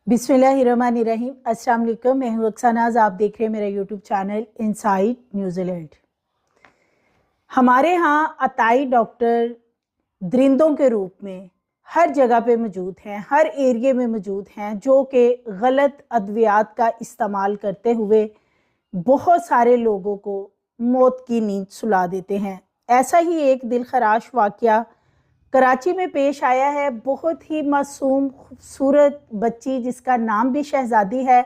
बिस्मिल्लाहिर्रहमानिर्रहीम। अस्सलाम वालेकुम। मैं हूँ अक्सानाज। आप देख रहे हैं मेरा यूट्यूब चैनल इनसाइड न्यूजीलैंड। हमारे यहाँ अताई डॉक्टर दरिंदों के रूप में हर जगह पे मौजूद हैं, हर एरिए में मौजूद हैं, जो कि गलत अद्वियात का इस्तेमाल करते हुए बहुत सारे लोगों को मौत की नींद सुला देते हैं। ऐसा ही एक दिलखराश वाक़या कराची में पेश आया है। बहुत ही मासूम खूबसूरत बच्ची जिसका नाम भी शहजादी है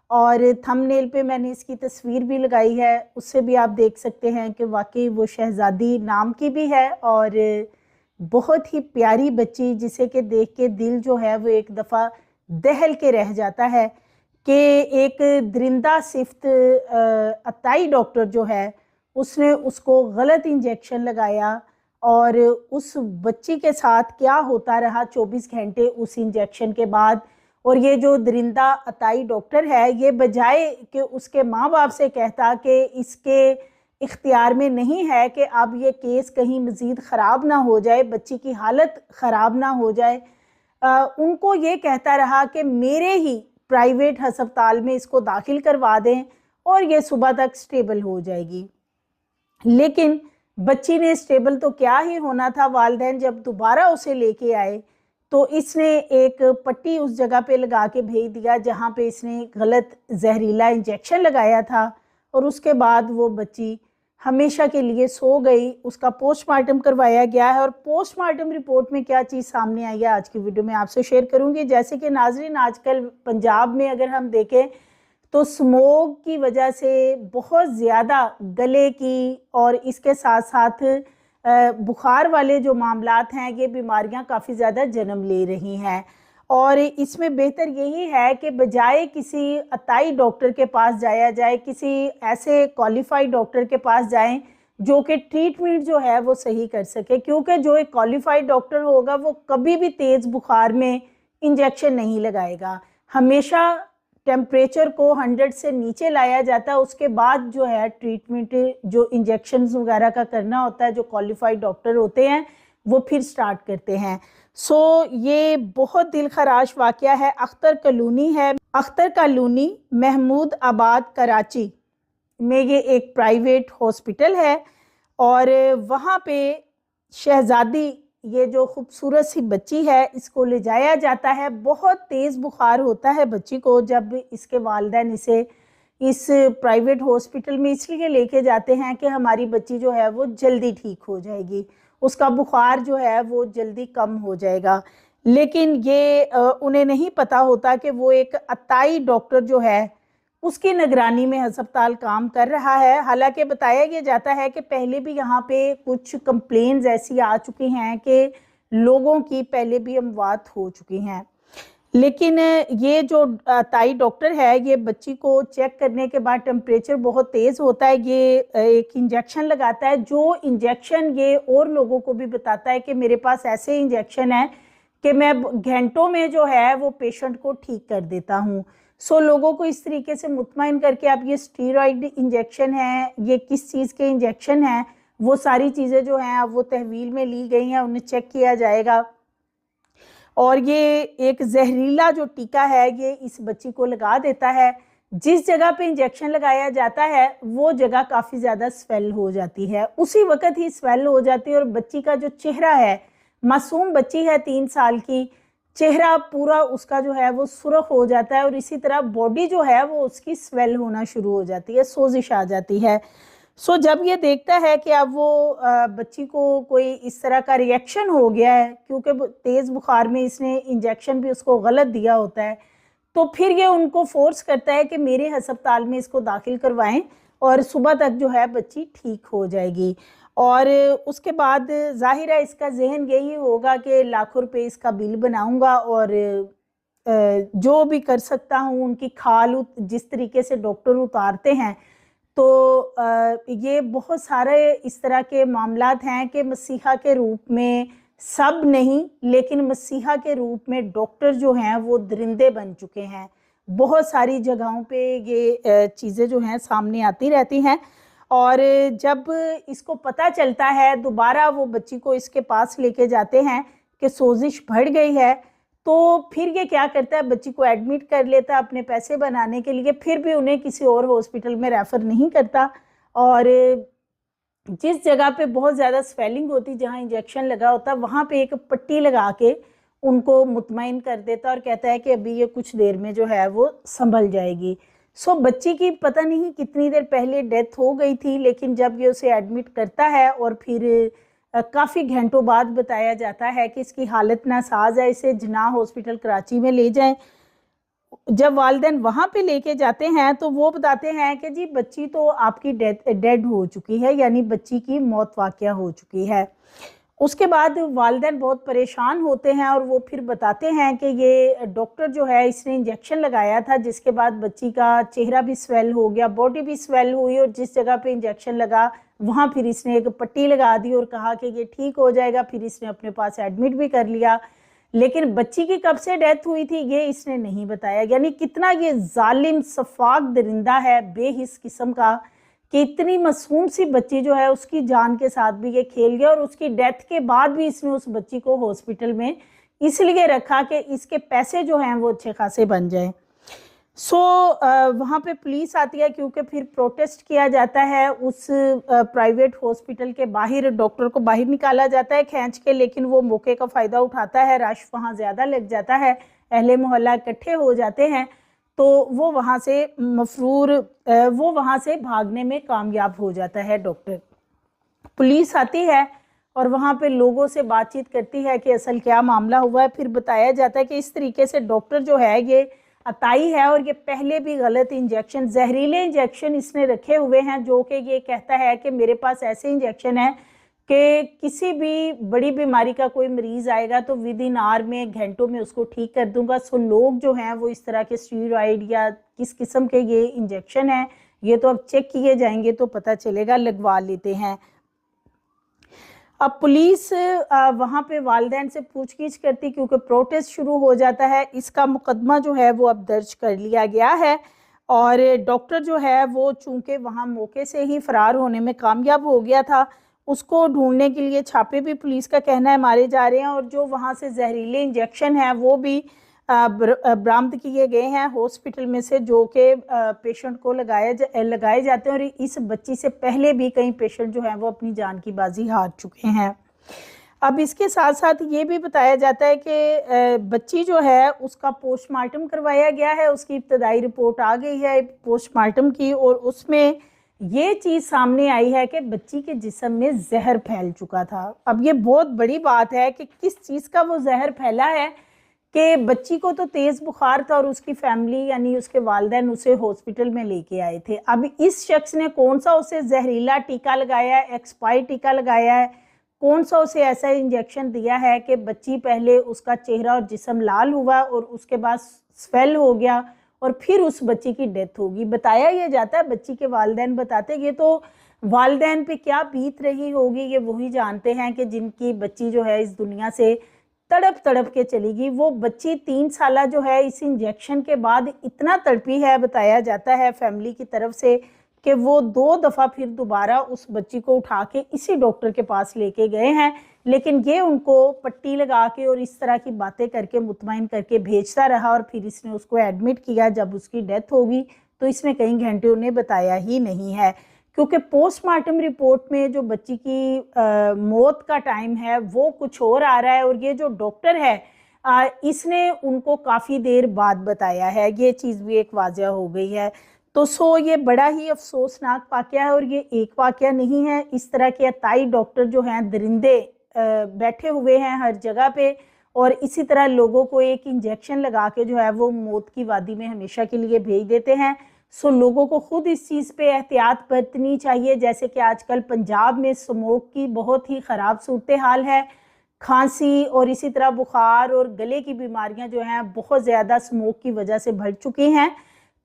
और थंबनेल पे मैंने इसकी तस्वीर भी लगाई है, उससे भी आप देख सकते हैं कि वाकई वो शहजादी नाम की भी है और बहुत ही प्यारी बच्ची जिसे कि देख के दिल जो है वो एक दफ़ा दहल के रह जाता है कि एक दरिंदा सिफ्त अताई डॉक्टर जो है उसने उसको गलत इंजेक्शन लगाया और उस बच्ची के साथ क्या होता रहा 24 घंटे उस इंजेक्शन के बाद। और ये जो दरिंदा अताई डॉक्टर है, ये बजाय कि उसके माँ बाप से कहता कि इसके इख्तियार में नहीं है कि अब ये केस कहीं मज़ीद ख़राब ना हो जाए, बच्ची की हालत ख़राब ना हो जाए, उनको ये कहता रहा कि मेरे ही प्राइवेट हस्पताल में इसको दाखिल करवा दें और ये सुबह तक स्टेबल हो जाएगी। लेकिन बच्ची ने स्टेबल तो क्या ही होना था। वालिदैन जब दोबारा उसे लेके आए तो इसने एक पट्टी उस जगह पे लगा के भेज दिया जहाँ पे इसने गलत जहरीला इंजेक्शन लगाया था और उसके बाद वो बच्ची हमेशा के लिए सो गई। उसका पोस्टमार्टम करवाया गया है और पोस्टमार्टम रिपोर्ट में क्या चीज़ सामने आई है आज की वीडियो में आपसे शेयर करूँगी। जैसे कि नाजरीन, आजकल पंजाब में अगर हम देखें तो स्मोक की वजह से बहुत ज़्यादा गले की और इसके साथ साथ बुखार वाले जो मामलात हैं, ये बीमारियां काफ़ी ज़्यादा जन्म ले रही हैं। और इसमें बेहतर यही है कि बजाय किसी अताई डॉक्टर के पास जाया जाए, किसी ऐसे क्वालिफाइड डॉक्टर के पास जाएं जो कि ट्रीटमेंट जो है वो सही कर सके, क्योंकि जो एक क्वालिफाइड डॉक्टर होगा वो कभी भी तेज़ बुखार में इंजेक्शन नहीं लगाएगा। हमेशा टेम्परेचर को 100 से नीचे लाया जाता है, उसके बाद जो है ट्रीटमेंट जो इंजेक्शन वगैरह का करना होता है, जो क्वालिफाइड डॉक्टर होते हैं वो फिर स्टार्ट करते हैं। ये बहुत दिल खराश वाक़या है। अख्तर कॉलोनी है, अख्तर कॉलोनी महमूद आबाद कराची में ये एक प्राइवेट हॉस्पिटल है और वहाँ पे शहजादी ये जो खूबसूरत सी बच्ची है इसको ले जाया जाता है। बहुत तेज़ बुखार होता है बच्ची को। जब इसके वालिदैन इसे इस प्राइवेट हॉस्पिटल में इसलिए लेके जाते हैं कि हमारी बच्ची जो है वो जल्दी ठीक हो जाएगी, उसका बुखार जो है वो जल्दी कम हो जाएगा। लेकिन ये उन्हें नहीं पता होता कि वो एक अताई डॉक्टर जो है उसकी निगरानी में अस्पताल काम कर रहा है। हालांकि बताया ये जाता है कि पहले भी यहाँ पे कुछ कंप्लेंट्स ऐसी आ चुकी हैं कि लोगों की पहले भी अमवात हो चुकी हैं। लेकिन ये जो ताई डॉक्टर है, ये बच्ची को चेक करने के बाद टेम्परेचर बहुत तेज़ होता है, ये एक इंजेक्शन लगाता है। जो इंजेक्शन ये और लोगों को भी बताता है कि मेरे पास ऐसे इंजेक्शन है कि मैं घंटों में जो है वो पेशेंट को ठीक कर देता हूँ। लोगों को इस तरीके से मुतमईन करके अब ये स्टीरॉइड इंजेक्शन है, ये किस चीज़ के इंजेक्शन है, वो सारी चीज़ें जो हैं अब वो तहवील में ली गई हैं, उन्हें चेक किया जाएगा। और ये एक जहरीला जो टीका है ये इस बच्ची को लगा देता है। जिस जगह पे इंजेक्शन लगाया जाता है वो जगह काफ़ी ज़्यादा स्वेल हो जाती है, उसी वक्त ही स्वेल हो जाती है और बच्ची का जो चेहरा है, मासूम बच्ची है 3 साल की, चेहरा पूरा उसका जो है वो सुर्ख हो जाता है और इसी तरह बॉडी जो है वो उसकी स्वेल होना शुरू हो जाती है, सोजिश आ जाती है। जब ये देखता है कि अब वो बच्ची को कोई इस तरह का रिएक्शन हो गया है, क्योंकि तेज़ बुखार में इसने इंजेक्शन भी उसको गलत दिया होता है, तो फिर ये उनको फोर्स करता है कि मेरे अस्पताल में इसको दाखिल करवाएं और सुबह तक जो है बच्ची ठीक हो जाएगी। और उसके बाद जाहिर है इसका जहन यही होगा कि लाखों रुपए इसका बिल बनाऊंगा और जो भी कर सकता हूँ, उनकी खाल जिस तरीके से डॉक्टर उतारते हैं, तो ये बहुत सारे इस तरह के मामलात हैं कि मसीहा के रूप में, सब नहीं लेकिन मसीहा के रूप में डॉक्टर जो हैं वो दरिंदे बन चुके हैं। बहुत सारी जगहों पे ये चीज़ें जो हैं सामने आती रहती हैं और जब इसको पता चलता है, दोबारा वो बच्ची को इसके पास लेके जाते हैं कि सोजिश बढ़ गई है, तो फिर ये क्या करता है, बच्ची को एडमिट कर लेता है अपने पैसे बनाने के लिए, फिर भी उन्हें किसी और हॉस्पिटल में रेफ़र नहीं करता, और जिस जगह पे बहुत ज़्यादा स्वेलिंग होती, जहाँ इंजेक्शन लगा होता, वहाँ पे एक पट्टी लगा के उनको मुतमईन कर देता और कहता है कि अभी ये कुछ देर में जो है वो संभल जाएगी। सो बच्ची की पता नहीं कितनी देर पहले डेथ हो गई थी, लेकिन जब ये उसे एडमिट करता है और फिर काफ़ी घंटों बाद बताया जाता है कि इसकी हालत नासाज है, इसे जिन्ना हॉस्पिटल कराची में ले जाएं। जब वालिदैन वहाँ पे लेके जाते हैं तो वो बताते हैं कि जी बच्ची तो आपकी डेड हो चुकी है, यानी बच्ची की मौत वाक़या हो चुकी है। उसके बाद वालिदैन बहुत परेशान होते हैं और वो फिर बताते हैं कि ये डॉक्टर जो है इसने इंजेक्शन लगाया था, जिसके बाद बच्ची का चेहरा भी स्वेल हो गया, बॉडी भी स्वेल हुई, और जिस जगह पे इंजेक्शन लगा वहाँ फिर इसने एक पट्टी लगा दी और कहा कि ये ठीक हो जाएगा। फिर इसने अपने पास एडमिट भी कर लिया, लेकिन बच्ची की कब से डेथ हुई थी ये इसने नहीं बताया। यानी कितना ये जालिम सफाक दरिंदा है, बेहिस किस्म का, कि इतनी मासूम सी बच्ची जो है उसकी जान के साथ भी ये खेल गया, और उसकी डेथ के बाद भी इसने उस बच्ची को हॉस्पिटल में इसलिए रखा कि इसके पैसे जो हैं वो अच्छे खासे बन जाए। सो वहाँ पे पुलिस आती है, क्योंकि फिर प्रोटेस्ट किया जाता है उस प्राइवेट हॉस्पिटल के बाहर, डॉक्टर को बाहर निकाला जाता है खींच के, लेकिन वो मौके का फ़ायदा उठाता है, रश वहाँ ज़्यादा लग जाता है, अहले मोहल्ला इकट्ठे हो जाते हैं, तो वो वहाँ से भागने में कामयाब हो जाता है डॉक्टर। पुलिस आती है और वहाँ पे लोगों से बातचीत करती है कि असल क्या मामला हुआ है। फिर बताया जाता है कि इस तरीके से डॉक्टर जो है ये अताई है, और ये पहले भी गलत इंजेक्शन, जहरीले इंजेक्शन इसने रखे हुए हैं, जो कि ये कहता है कि मेरे पास ऐसे इंजेक्शन है कि किसी भी बड़ी बीमारी का कोई मरीज़ आएगा तो विद इन आवर में, घंटों में उसको ठीक कर दूंगा। सो लोग जो हैं वो इस तरह के स्टीरॉइड या किस किस्म के ये इंजेक्शन है, ये तो अब चेक किए जाएंगे तो पता चलेगा, लगवा लेते हैं। अब पुलिस वहाँ पे वालिदैन से पूछगिछ करती, क्योंकि प्रोटेस्ट शुरू हो जाता है। इसका मुकदमा जो है वो अब दर्ज कर लिया गया है, और डॉक्टर जो है वो चूँकि वहाँ मौके से ही फ़रार होने में कामयाब हो गया था, उसको ढूंढने के लिए छापे भी पुलिस का कहना है मारे जा रहे हैं, और जो वहाँ से जहरीले इंजेक्शन हैं वो भी बरामद किए गए हैं हॉस्पिटल में से, जो कि पेशेंट को लगाए जाते हैं, और इस बच्ची से पहले भी कई पेशेंट जो हैं वो अपनी जान की बाजी हार चुके हैं। अब इसके साथ साथ ये भी बताया जाता है कि बच्ची जो है उसका पोस्टमार्टम करवाया गया है, उसकी इब्तदाई रिपोर्ट आ गई है पोस्टमार्टम की, और उसमें ये चीज़ सामने आई है कि बच्ची के जिस्म में जहर फैल चुका था। अब ये बहुत बड़ी बात है कि किस चीज़ का वो जहर फैला है, कि बच्ची को तो तेज़ बुखार था और उसकी फैमिली यानी उसके वालिदैन उसे हॉस्पिटल में लेके आए थे। अब इस शख्स ने कौन सा उसे जहरीला टीका लगाया है, एक्सपायर्ड टीका लगाया है, कौन सा उसे ऐसा इंजेक्शन दिया है कि बच्ची पहले उसका चेहरा और जिस्म लाल हुआ और उसके बाद स्वेल हो गया और फिर उस बच्ची की डेथ होगी। बताया यह जाता है, बच्ची के वालिदैन बताते, ये तो वालिदैन पे क्या बीत रही होगी ये वही जानते हैं कि जिनकी बच्ची जो है इस दुनिया से तड़प के चली गई। वो बच्ची 3 साल जो है इस इंजेक्शन के बाद इतना तड़पी है, बताया जाता है फैमिली की तरफ से, कि वो 2 दफ़ा फिर दोबारा उस बच्ची को उठा के इसी डॉक्टर के पास लेके गए हैं, लेकिन ये उनको पट्टी लगा के और इस तरह की बातें करके मुतमईन करके भेजता रहा, और फिर इसने उसको एडमिट किया। जब उसकी डेथ होगी तो इसने कई घंटे उन्हें बताया ही नहीं है, क्योंकि पोस्टमार्टम रिपोर्ट में जो बच्ची की मौत का टाइम है वो कुछ और आ रहा है, और ये जो डॉक्टर है इसने उनको काफ़ी देर बाद बताया है। ये चीज़ भी एक वाज़ह हो गई है। तो ये बड़ा ही अफसोसनाक वाक़या है, और ये एक वाक़या नहीं है। इस तरह के अताई डॉक्टर जो हैं दरिंदे बैठे हुए हैं हर जगह पे, और इसी तरह लोगों को एक इंजेक्शन लगा के जो है वो मौत की वादी में हमेशा के लिए भेज देते हैं। सो लोगों को खुद इस चीज़ पे एहतियात बरतनी चाहिए। जैसे कि आजकल पंजाब में स्मोक की बहुत ही ख़राब सूरत हाल है, खांसी और इसी तरह बुखार और गले की बीमारियां जो हैं बहुत ज़्यादा स्मोक की वजह से बढ़ चुकी हैं।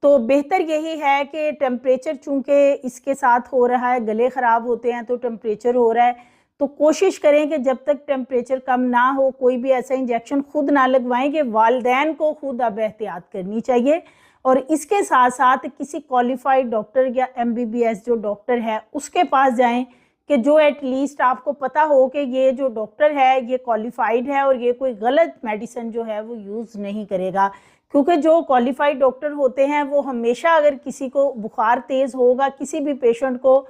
तो बेहतर यही है कि टेम्परेचर चूँकि इसके साथ हो रहा है, गले ख़राब होते हैं तो टेम्परेचर हो रहा है, तो कोशिश करें कि जब तक टेम्परेचर कम ना हो कोई भी ऐसा इंजेक्शन खुद ना लगवाएं, कि वालिदैन को खुद अब एहतियात करनी चाहिए, और इसके साथ साथ किसी क्वालिफाइड डॉक्टर या MBBS जो डॉक्टर है उसके पास जाएं, कि जो एटलीस्ट आपको पता हो कि ये जो डॉक्टर है ये क्वालिफाइड है और ये कोई गलत मेडिसिन जो है वो यूज़ नहीं करेगा। क्योंकि जो क्वालिफाइड डॉक्टर होते हैं वो हमेशा, अगर किसी को बुखार तेज़ होगा किसी भी पेशेंट को,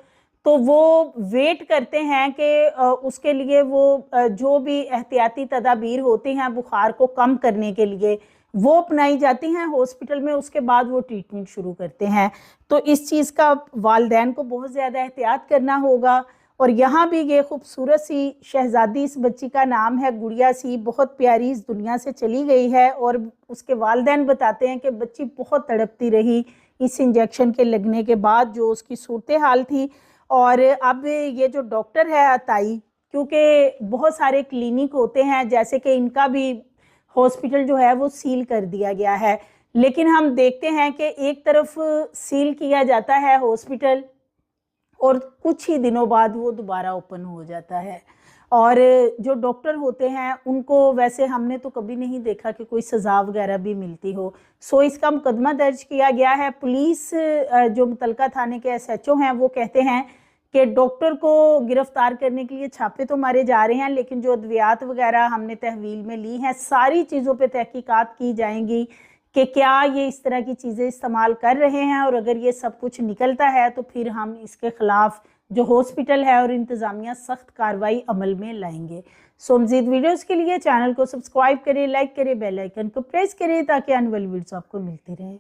तो वो वेट करते हैं कि उसके लिए वो जो भी एहतियाती तदाबीर होती हैं बुखार को कम करने के लिए वो अपनाई जाती हैं हॉस्पिटल में, उसके बाद वो ट्रीटमेंट शुरू करते हैं। तो इस चीज़ का वालिदैन को बहुत ज़्यादा एहतियात करना होगा। और यहाँ भी ये खूबसूरत सी शहजादी, इस बच्ची का नाम है गुड़िया सी, बहुत प्यारी, इस दुनिया से चली गई है और उसके वालिदैन बताते हैं कि बच्ची बहुत तड़पती रही इस इंजेक्शन के लगने के बाद, जो उसकी सूरत हाल थी। और अब ये जो डॉक्टर है अताई, क्योंकि बहुत सारे क्लिनिक होते हैं, जैसे कि इनका भी हॉस्पिटल जो है वो सील कर दिया गया है, लेकिन हम देखते हैं कि एक तरफ सील किया जाता है हॉस्पिटल और कुछ ही दिनों बाद वो दोबारा ओपन हो जाता है। और जो डॉक्टर होते हैं उनको वैसे हमने तो कभी नहीं देखा कि कोई सज़ा वगैरह भी मिलती हो। सो इसका मुकदमा दर्ज किया गया है। पुलिस जो मुतलका थाने के SHO हैं वो कहते हैं कि डॉक्टर को गिरफ्तार करने के लिए छापे तो मारे जा रहे हैं, लेकिन जो अद्वियात वगैरह हमने तहवील में ली हैं, सारी चीज़ों पे तहकीकात की जाएंगी कि क्या ये इस तरह की चीज़ें इस्तेमाल कर रहे हैं, और अगर ये सब कुछ निकलता है तो फिर हम इसके ख़िलाफ़ जो हॉस्पिटल है और इंतज़ामिया सख्त कार्रवाई अमल में लाएंगे। सो मज़ीद वीडियोज़ के लिए चैनल को सब्सक्राइब करें, लाइक करें, बेल आइकन को प्रेस करें ताकि आने वाली वीडियोज़ आपको मिलती रहे।